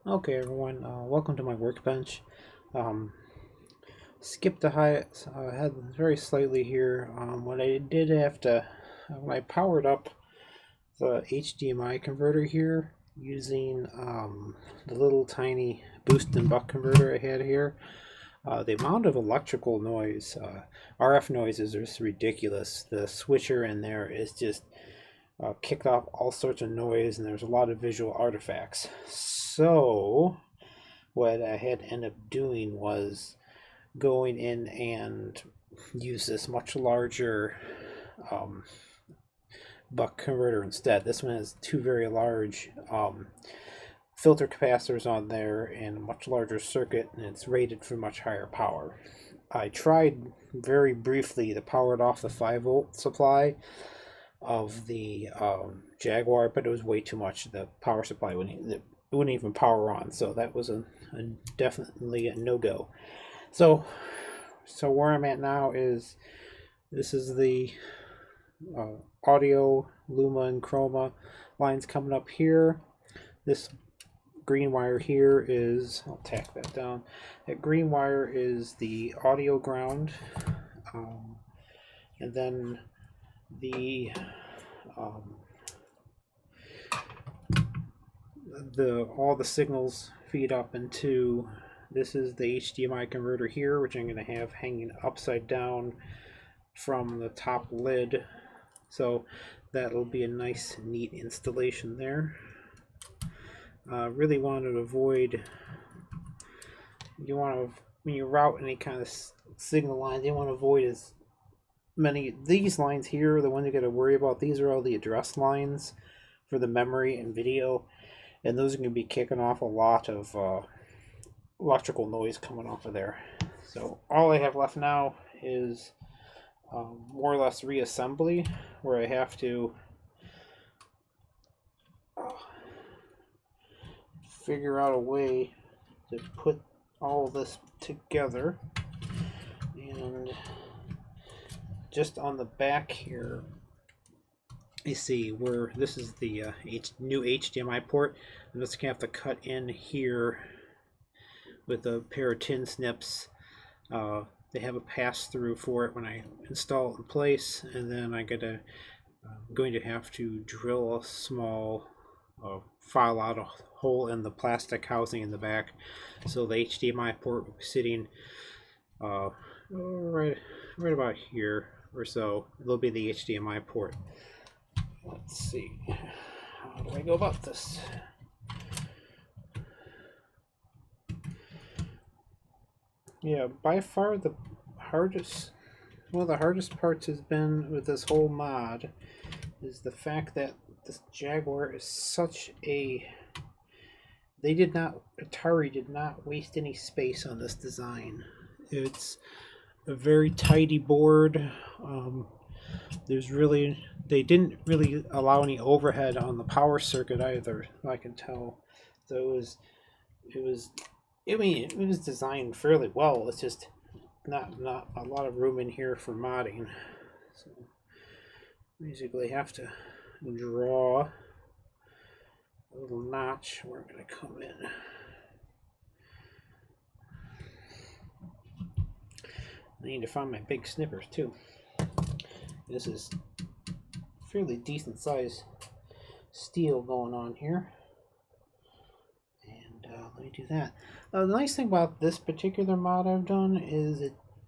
Okay, everyone, welcome to my workbench. Um, Skipped ahead very slightly here. What I did have to, when I powered up the HDMI converter here using the little tiny boost and buck converter I had here, the amount of electrical noise, RF noise is just ridiculous. The switcher in there is just kicked off all sorts of noise, and there's a lot of visual artifacts. So what I had to end up doing was going in and use this much larger um, buck converter instead. This one has two very large filter capacitors on there and a much larger circuit, and it's rated for much higher power. I tried very briefly to power it off the 5-volt supply of the Jaguar, but it was way too much. The power supply wouldn't even power on, so that was a definitely a no-go. So where I'm at now is this is the audio luma and chroma lines coming up here. This green wire here is, I'll tack that down, that green wire is the audio ground, and then the all the signals feed up into, this is the HDMI converter here, which I'm going to have hanging upside down from the top lid, so that'll be a nice neat installation there. Really want to avoid, when you route any kind of signal lines, you want to avoid as many. These lines here, the ones you got to worry about, these are all the address lines for the memory and video, and those are going to be kicking off a lot of electrical noise coming off of there. So all I have left now is more or less reassembly, where I have to figure out a way to put all this together. And just on the back here, you see where this is the new HDMI port. I'm just gonna have to cut in here with a pair of tin snips. They have a pass-through for it when I install it in place, and then I'm going to have to drill a small file out a hole in the plastic housing in the back, so the HDMI port will be sitting right about here or so. It'll be the HDMI port. Let's see, how do I go about this? Yeah, by far the hardest, one of the hardest parts has been with this whole mod is the fact that this Jaguar is such a, Atari did not waste any space on this design. It's a very tidy board. They didn't really allow any overhead on the power circuit either, I can tell. So it was designed fairly well. It's just not a lot of room in here for modding. So basically have to draw a little notch where I'm going to come in. I need to find my big snippers too. This is fairly decent size steel going on here. And let me do that. The nice thing about this particular mod I've done is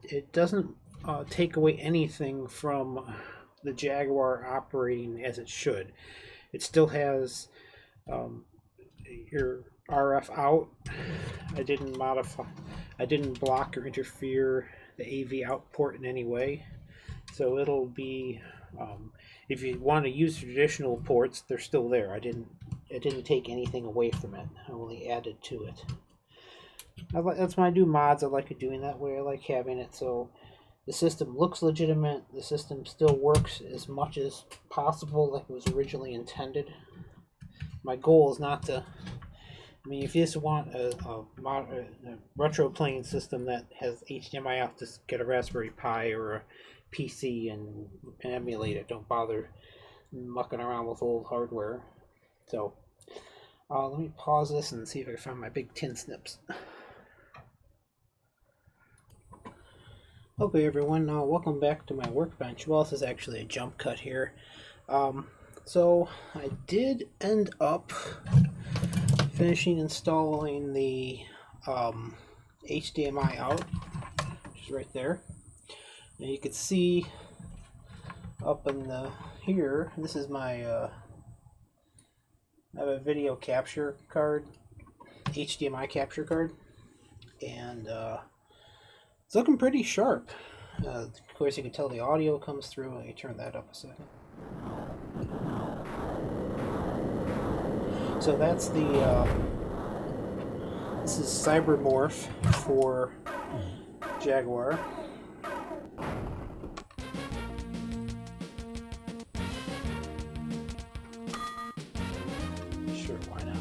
it doesn't take away anything from the Jaguar operating as it should. It still has your RF out. I didn't block or interfere the AV out port in any way. So it'll be, if you want to use traditional ports, they're still there. I didn't take anything away from it. I only added to it. That's when I do mods, I like it doing that way. I like having it so the system looks legitimate, the system still works as much as possible like it was originally intended. My goal is not to, I mean, if you just want a retro playing system that has HDMI out, just get a Raspberry Pi or a PC and emulate it. Don't bother mucking around with old hardware. So Let me pause this and see if I can find my big tin snips. Okay, everyone, welcome back to my workbench. Well, this is actually a jump cut here. So I did end up finishing installing the HDMI out, which is right there. And you can see up in the here, this is my I have a video capture card, HDMI capture card, and it's looking pretty sharp. Of course, you can tell the audio comes through. Let me turn that up a second. So that's the this is Cybermorph for Jaguar. Sure, why not?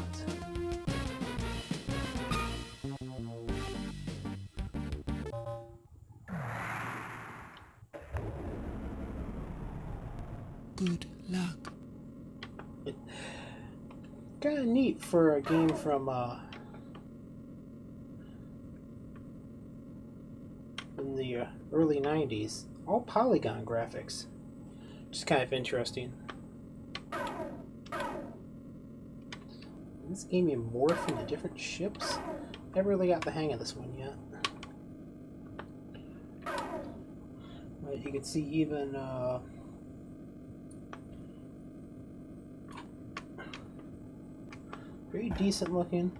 Good luck. Kind of neat for a game from in the early 90s. All polygon graphics. Just kind of interesting. This game you morph into different ships. Never really got the hang of this one yet. But you can see even pretty decent looking.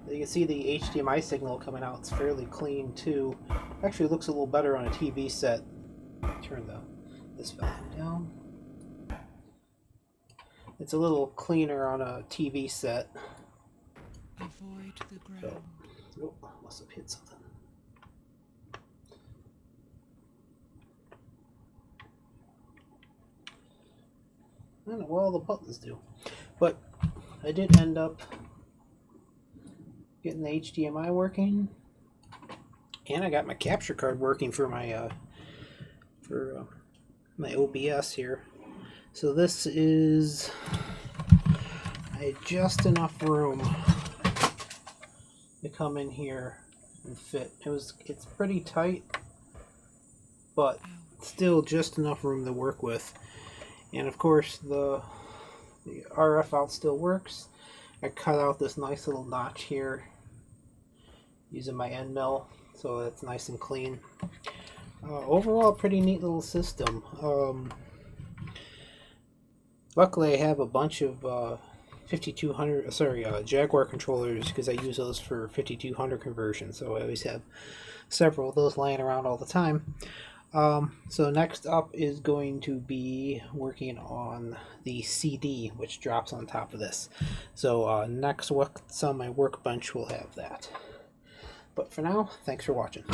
You can see the HDMI signal coming out. It's fairly clean too. Actually, it looks a little better on a TV set. Turn this volume down. It's a little cleaner on a TV set. Avoid the ground. Oh, must have hit something. I don't know what all the buttons do, but I did end up getting the HDMI working, and I got my capture card working for my my OBS here. So this is just enough room to come in here and fit. It's pretty tight, but still just enough room to work with. And of course the RF out still works. I cut out this nice little notch here using my end mill, so it's nice and clean. Overall, pretty neat little system. Luckily, I have a bunch of 5200, Jaguar controllers, because I use those for 5200 conversion, so I always have several of those laying around all the time. So next up is going to be working on the CD, which drops on top of this. So next what's on my workbench will have that. But for now, thanks for watching.